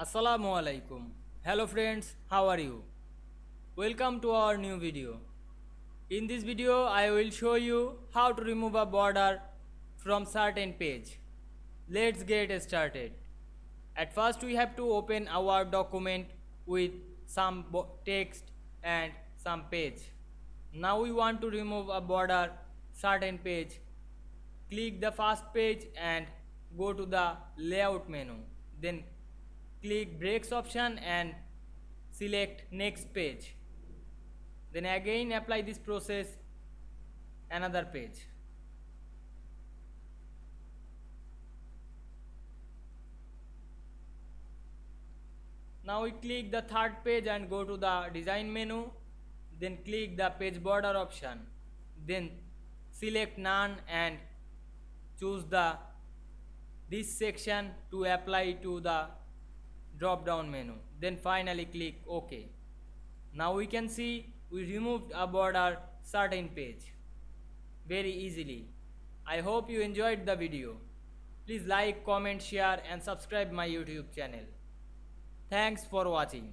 Assalamu alaikum. Hello friends, how are you? Welcome to our new video. In this video, I will show you how to remove a border from certain page. Let's get started. At first, we have to open our document with some text and some page. Now we want to remove a border certain page. Click the first page and go to the layout menu. Then click breaks option and select next page. Then again apply this process another page. Now we click the third page and go to the design menu. Then click the page border option. Then select none and choose this section to apply to the drop down menu. Then finally click OK. Now we can see we removed a border certain page very easily. I hope you enjoyed the video. Please like, comment, share and subscribe my YouTube channel. Thanks for watching.